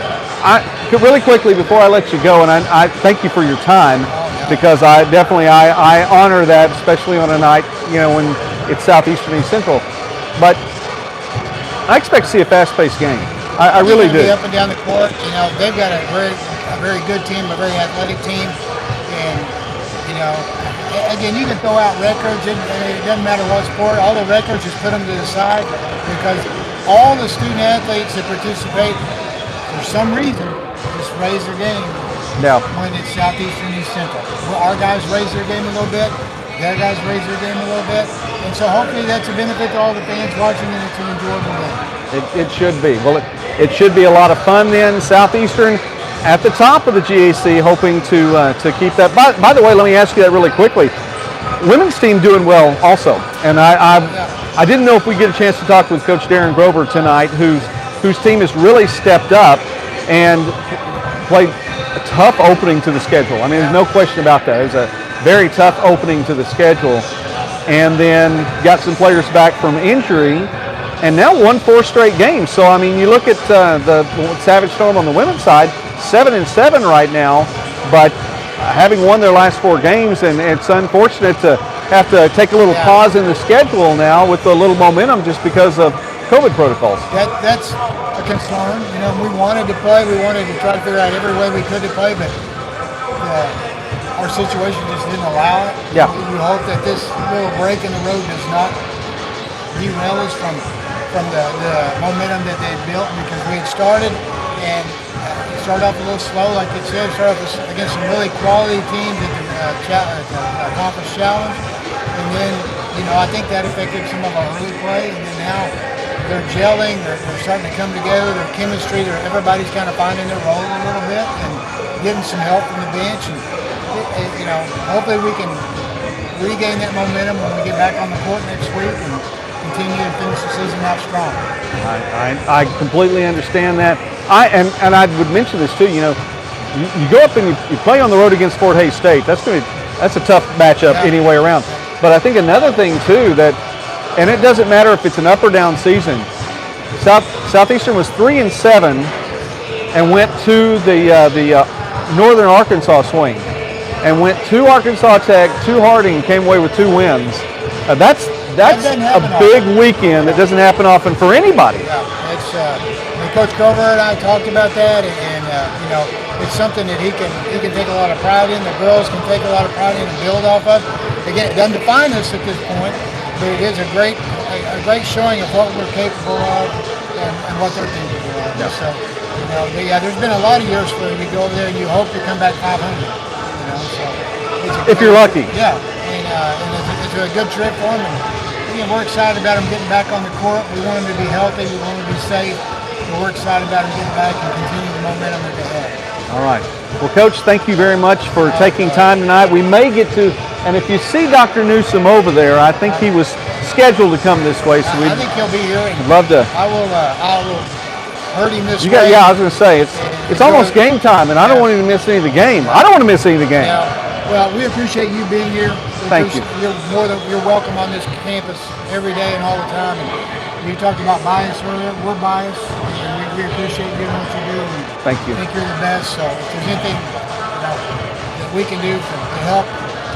Really quickly before I let you go, and I thank you for your time, because I honor that, especially on a night when it's Southeastern East Central. But I expect to see a fast-paced game. I really do. Up and down the court, they've got a very good team, a very athletic team, and again, you can throw out records. It doesn't matter what sport. All the records, just put them to the side, because all the student athletes that participate, for some reason, just raise their game when it's Southeastern East Central. Well, our guys raise their game a little bit, their guys raise their game a little bit, and so hopefully that's a benefit to all the fans watching, and it's an enjoyable game. It should be. Well, it should be a lot of fun then. Southeastern at the top of the GAC, hoping to keep that. By the way, let me ask you that really quickly. Women's team doing well also, and I didn't know if we get a chance to talk with Coach Darren Grover tonight, whose team has really stepped up and played a tough opening to the schedule. I mean, there's no question about that. It was a very tough opening to the schedule. And then got some players back from injury, and now won 4 straight games. So, I mean, you look at the Savage Storm on the women's side, 7-7 right now, but having won their last 4 games, and it's unfortunate to have to take a little pause in the schedule now with a little momentum just because of COVID protocols. That's a concern. You know, we wanted to play. We wanted to try to figure out every way we could to play, but our situation just didn't allow it. Yeah. We hope that this little break in the road does not derail us from the momentum that they built, because we had started and started off a little slow, like it said, started off against some really quality teams at the conference challenge, and then, you know, I think that affected some of our early play, and then now they're gelling, they're starting to come together, their chemistry, everybody's kind of finding their role a little bit and getting some help from the bench, and you know, hopefully we can regain that momentum when we get back on the court next week and continue to finish the season out strong. I completely understand that. And I would mention this too. You know, you go up and you play on the road against Fort Hays State. That's a tough matchup any way around. But I think another thing too that, and it doesn't matter if it's an up or down season. Southeastern was 3-7 and went to the Northern Arkansas swing, and went to Arkansas Tech, to Harding, came away with 2 wins. That's a big weekend that doesn't happen often for anybody. Yeah, it's Coach Cover and I talked about that, and you know, it's something that he can take a lot of pride in. The girls can take a lot of pride in and build off of. Again, it doesn't define us at this point, but it is a great showing of what we're capable of and what they're capable of. Yeah. So, you know, there's been a lot of years where you go over there and you hope to come back 500. You know, so if you're lucky. Yeah, and it's a good trip for them. And again, we're excited about them getting back on the court. We want them to be healthy. We want them to be safe. But we're excited about them getting back and continue the momentum that they have. All right. Well, Coach, thank you very much for taking time tonight. We may get to, and if you see Dr. Newsom over there, I think he was scheduled to come this way. So I think he'll be here. We'd love to. I will hurt him this way. Yeah, I was going to say, it's almost game time, and I don't want him to miss any of the game. I don't want to miss any of the game. Yeah. Well, we appreciate you being here. Thank you. You're welcome on this campus every day and all the time. And you talked about bias earlier. We're biased, and we appreciate you doing what you do. And thank you. I think you're the best. So if there's anything that we can do to help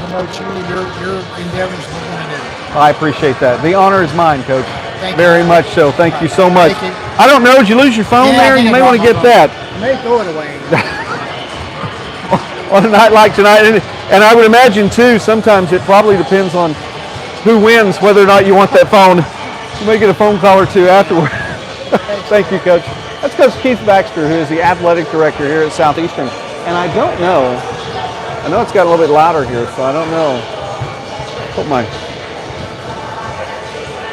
promote your endeavors, we're going to do. I appreciate that. The honor is mine, Coach. Thank you very much so. Thank you so much. Thank you. I don't know. Did you lose your phone there? You may want to get that. I may throw it away. On a night like tonight, and I would imagine too, sometimes it probably depends on who wins, whether or not you want that phone. You may get a phone call or two afterward. Thank you, Coach. That's Coach Keith Baxter, who is the athletic director here at Southeastern. And I don't know, I know it's got a little bit louder here, so I don't know. Hope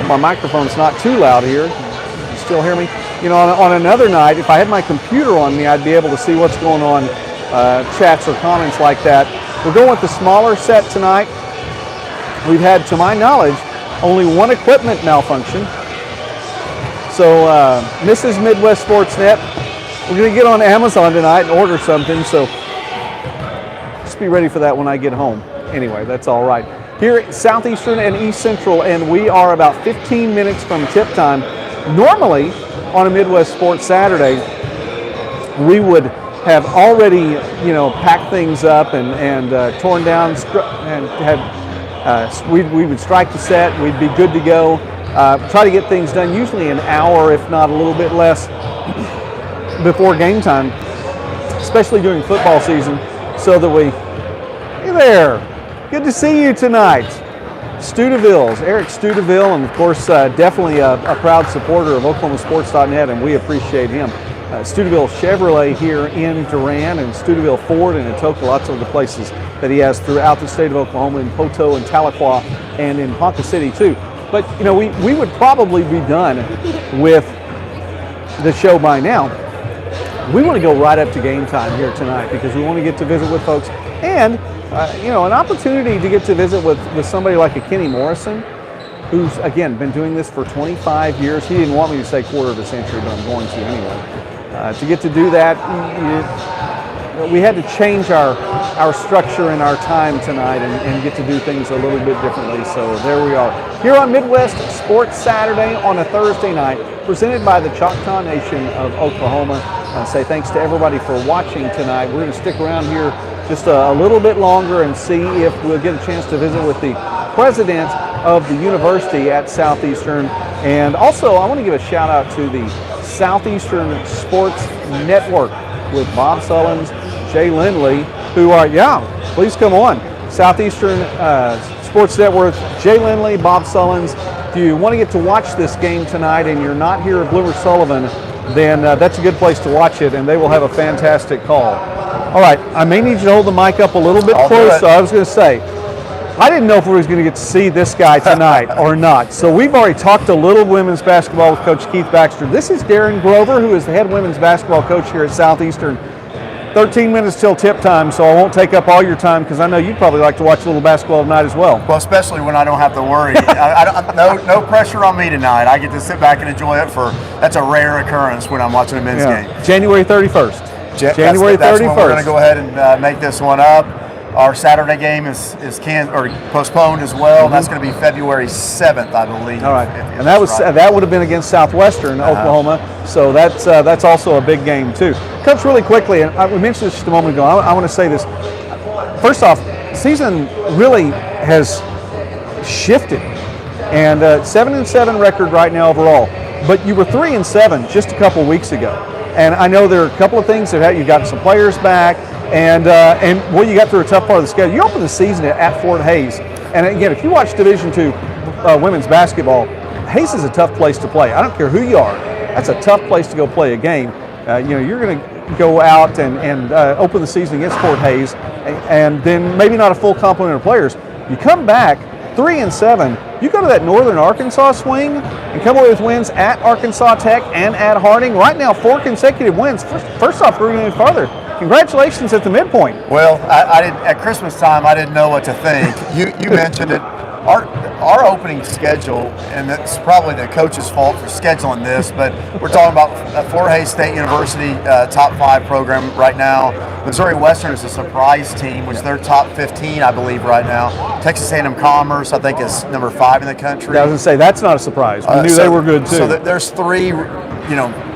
my microphone's not too loud here. You still hear me? You know, on another night, if I had my computer on me, I'd be able to see what's going on. Chats or comments like that. We're going with the smaller set tonight. We've had, to my knowledge, only one equipment malfunction. So Mrs. Midwest Sportsnet, we're going to get on Amazon tonight and order something, so just be ready for that when I get home. Anyway, that's all right. Here at Southeastern and East Central, and we are about 15 minutes from tip time. Normally, on a Midwest Sports Saturday, we would have already, packed things up and torn down, and had we would strike the set. We'd be good to go. Try to get things done, usually an hour, if not a little bit less, before game time, especially during football season, so that hey there, good to see you tonight. Eric Studeville, and of course, definitely a proud supporter of OklahomaSports.net, and we appreciate him. Studeville Chevrolet here in Durant, and Studeville Ford in Atoka, lots of the places that he has throughout the state of Oklahoma, in Poteau and Tahlequah, and in Ponca City too. But we would probably be done with the show by now. We want to go right up to game time here tonight because we want to get to visit with folks, and an opportunity to get to visit with somebody like a Kenny Morrison, who's again been doing this for 25 years. He didn't want me to say quarter of a century, but I'm going to anyway. To get to do that, we had to change our structure and our time tonight and get to do things a little bit differently. So there we are. Here on Midwest Sports Saturday on a Thursday night, presented by the Choctaw Nation of Oklahoma. I say thanks to everybody for watching tonight. We're going to stick around here just a little bit longer and see if we'll get a chance to visit with the president of the university at Southeastern. And also, I want to give a shout out to the Southeastern Sports Network with Bob Sullins, Jay Lindley, who are, please come on. Southeastern Sports Network, Jay Lindley, Bob Sullins. If you want to get to watch this game tonight and you're not here at Bloomer Sullivan, then that's a good place to watch it, and they will have a fantastic call. All right, I may need you to hold the mic up a little bit closer. I was going to say, I didn't know if we was going to get to see this guy tonight or not. So we've already talked a little women's basketball with Coach Keith Baxter. This is Darren Grover, who is the head women's basketball coach here at Southeastern. 13 minutes till tip time, so I won't take up all your time because I know you'd probably like to watch a little basketball tonight as well. Well, especially when I don't have to worry. No pressure on me tonight. I get to sit back and enjoy it. That's a rare occurrence when I'm watching a men's game. January 31st. January 31st. That's when we're going to go ahead and make this one up. Our Saturday game is postponed as well. That's going to be February 7th, I believe. All right, and that would have been against Southwestern Oklahoma. So that's also a big game too. Coach, really quickly, and we mentioned this just a moment ago. I want to say this. First off, season really has shifted, and 7-7 record right now overall. But you were 3-7 just a couple weeks ago, and I know there are a couple of things that you got some players back. And you got through a tough part of the schedule. You opened the season at Fort Hays, and again, if you watch Division II women's basketball, Hays is a tough place to play. I don't care who you are; that's a tough place to go play a game. You're going to go out and open the season against Fort Hays, and then maybe not a full complement of players. You come back 3-7. You go to that Northern Arkansas swing and come away with wins at Arkansas Tech and at Harding. Right now, 4 consecutive wins. First off, we're going farther. Congratulations at the midpoint. Well, I didn't at Christmas time. I didn't know what to think. You mentioned it. Our opening schedule, and it's probably the coach's fault for scheduling this, but we're talking about Fort Hays State University, top 5 program right now. Missouri Western is a surprise team, which they're top 15, I believe, right now. Texas A&M Commerce, I think, is number 5 in the country. Yeah, I was going to say that's not a surprise. We knew they were good too. So there's 3,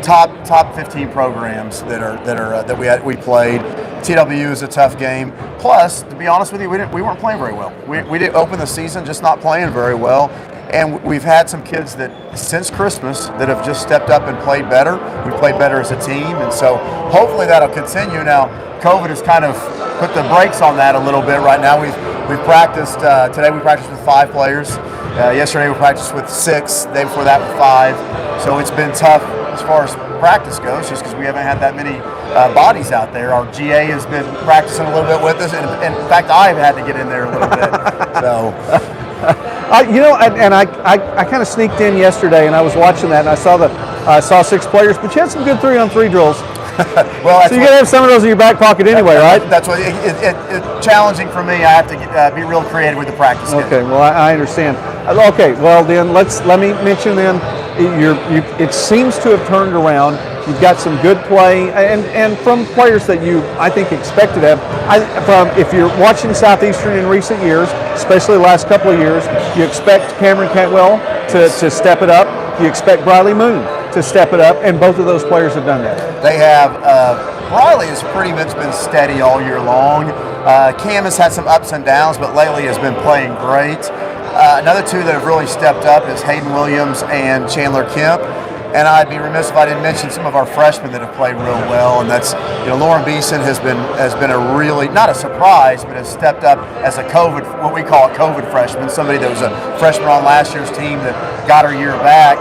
top 15 programs that we played. TW is a tough game. Plus, to be honest with you, we weren't playing very well. We didn't open the season just not playing very well. And we've had some kids that since Christmas that have just stepped up and played better. We played better as a team, and so hopefully that'll continue. Now, COVID has kind of put the brakes on that a little bit right now. We've practiced today. We practiced with 5 players. Yesterday we practiced with 6. The day before that with 5. So it's been tough as far as practice goes, just because we haven't had that many bodies out there. Our GA has been practicing a little bit with us, and in fact, I've had to get in there a little bit. So, I kind of sneaked in yesterday, and I was watching that, and I saw 6 players, but you had some good 3-on-3 drills. Well, so you got to have some of those in your back pocket anyway, right? That's what it's challenging for me. I have to be real creative with the practice. Okay, well, I understand. Okay, well then let me mention then. It seems to have turned around. You've got some good play, and from players that I think expected to have. If you're watching Southeastern in recent years, especially the last couple of years, you expect Cameron Cantwell to step it up. You expect Briley Moon to step it up, and both of those players have done that. They have. Briley has pretty much been steady all year long. Cam has had some ups and downs, but lately has been playing great. Another 2 that have really stepped up is Hayden Williams and Chandler Kemp. And I'd be remiss if I didn't mention some of our freshmen that have played real well. And that's, Lauren Beason has been a really, not a surprise, but has stepped up as what we call a COVID freshman, somebody that was a freshman on last year's team that got her year back.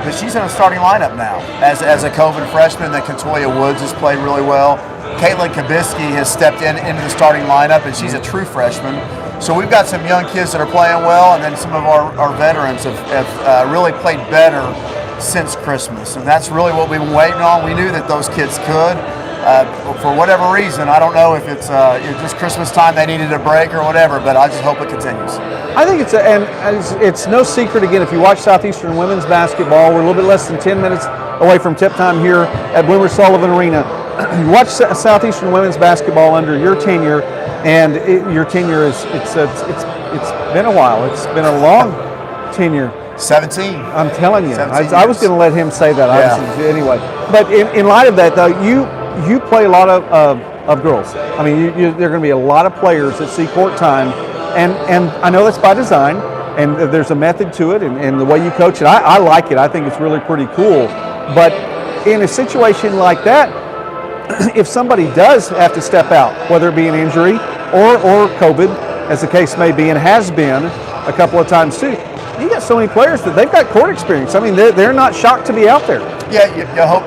But she's in a starting lineup now as a COVID freshman. Then Kantoya Woods has played really well. Caitlin Kabisky has stepped into the starting lineup, and she's a true freshman. So we've got some young kids that are playing well, and then some of our veterans have really played better since Christmas. And that's really what we've been waiting on. We knew that those kids could. For whatever reason, I don't know if it's just Christmas time they needed a break or whatever, but I just hope it continues. I think it's no secret, again, if you watch Southeastern women's basketball, we're a little bit less than 10 minutes away from tip time here at Bloomer Sullivan Arena. you watch Southeastern women's basketball under your tenure, and your tenure it's been a while. It's been a long tenure. 17. I'm telling you. 17 I was years. going to let him say that, Yeah. obviously, anyway. But in light of that, though, you play a lot of girls. I mean, there are going to be a lot of players that see court time, and I know that's by design, and there's a method to it, and the way you coach it, I like it. I think it's really pretty cool. But in a situation like that, if somebody does have to step out, whether it be an injury or COVID, as the case may be, and has been a couple of times too, you got so many players that they've got court experience. I mean, they're not shocked to be out there. Yeah, you hope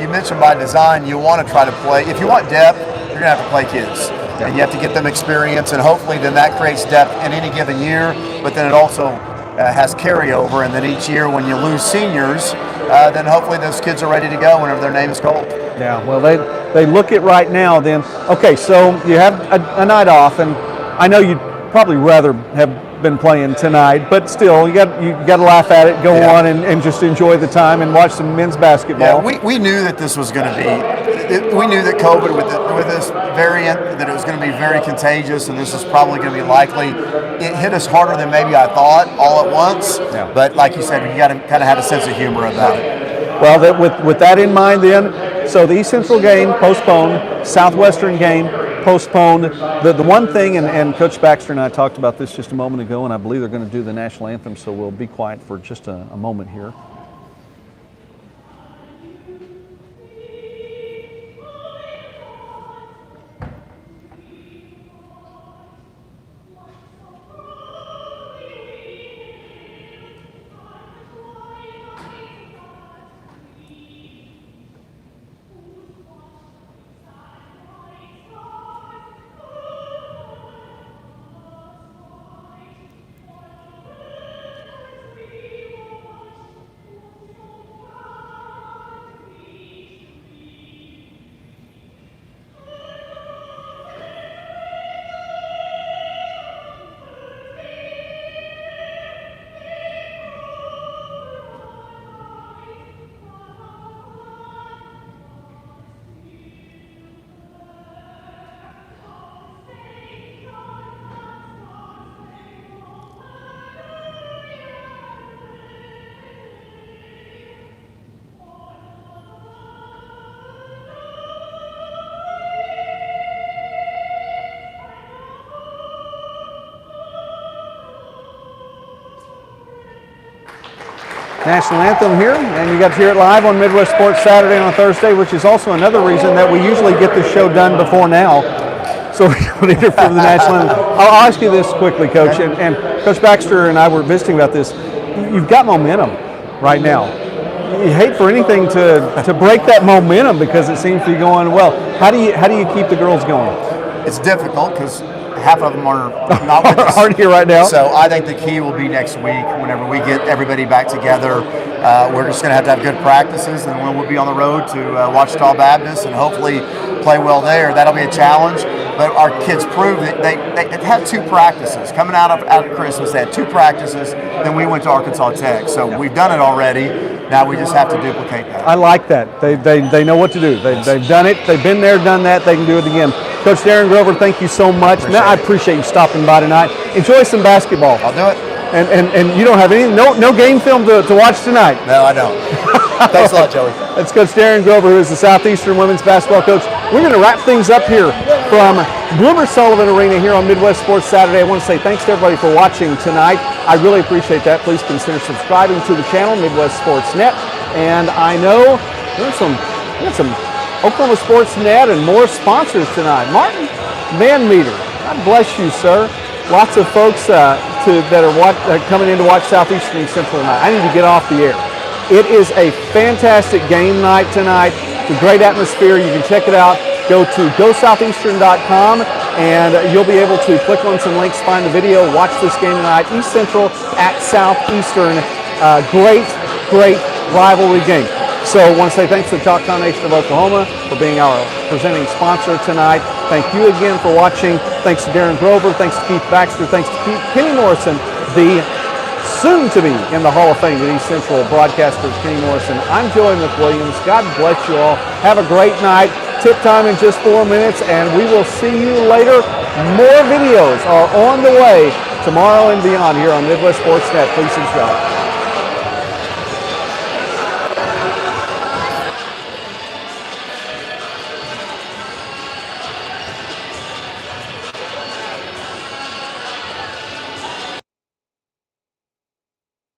you mentioned by design, you want to try to play. If you want depth, you're going to have to play kids. Yeah. And you have to get them experience, and hopefully then that creates depth in any given year, but then it also has carryover, and then each year when you lose seniors, then hopefully those kids are ready to go whenever their name is called. Yeah, well, they look at right now then, okay, so you have a night off, and I know you'd probably rather have been playing tonight, but still, you got to laugh at it, go on, and just enjoy the time and watch some men's basketball. Yeah, we knew that this was going to be. We knew that COVID with this variant, that it was going to be very contagious, and this is probably going to be likely. It hit us harder than maybe I thought all at once. Yeah. But like you said, you got to kind of have a sense of humor about it. Well, with that in mind, then, so the East Central game postponed, Southwestern game postponed. The one thing, and Coach Baxter and I talked about this just a moment ago, and I believe they're going to do the National Anthem, so we'll be quiet for just a moment here. National Anthem here, and you got to hear it live on Midwest Sports Saturday and on Thursday, which is also another reason that we usually get the show done before now, so we don't interfere with the National Anthem. I'll ask you this quickly, Coach, and Coach Baxter and I were visiting about this. You've got momentum right now. You hate for anything to break that momentum because it seems to be going well. How do you keep the girls going? It's difficult because half of them are not with us. Aren't here right now. So I think the key will be next week whenever we get everybody back together. We're just going to have good practices, and when we'll be on the road to Wichita Baptist and hopefully play well there. That'll be a challenge. But our kids proved that they had 2 practices. Coming out of Christmas, they had 2 practices. Then we went to Arkansas Tech. So we've done it already. Now we just have to duplicate that. I like that. They know what to do. They've done it. They've been there, done that. They can do it again. Coach Darren Grover, thank you so much. I appreciate you stopping by tonight. Enjoy some basketball. I'll do it. And you don't have no game film to watch tonight. No, I don't. Thanks a lot, Joey. That's Coach Darren Grover, who is the Southeastern women's basketball coach. We're going to wrap things up here from Bloomer Sullivan Arena here on Midwest Sports Saturday. I want to say thanks to everybody for watching tonight. I really appreciate that. Please consider subscribing to the channel, Midwest Sports Net. And I know there's some Oklahoma Sports Net and more sponsors tonight. Martin Van Meter, God bless you, sir. Lots of folks that are coming in to watch Southeastern Central tonight. I need to get off the air. It is a fantastic game night tonight. It's a great atmosphere. You can check it out. Go to GoSoutheastern.com and you'll be able to click on some links, find the video, watch this game tonight. East Central at Southeastern. Great rivalry game. So I want to say thanks to the Choctaw Nation of Oklahoma for being our presenting sponsor tonight. Thank you again for watching. Thanks to Darren Grover. Thanks to Keith Baxter. Thanks to Kenny Morrison, the soon to be in the Hall of Fame with East Central broadcaster Kenny Morrison. I'm Joey McWilliams. God bless you all. Have a great night. Tip time in just 4 minutes, and we will see you later. More videos are on the way tomorrow and beyond here on Midwest Sports Net. Please subscribe.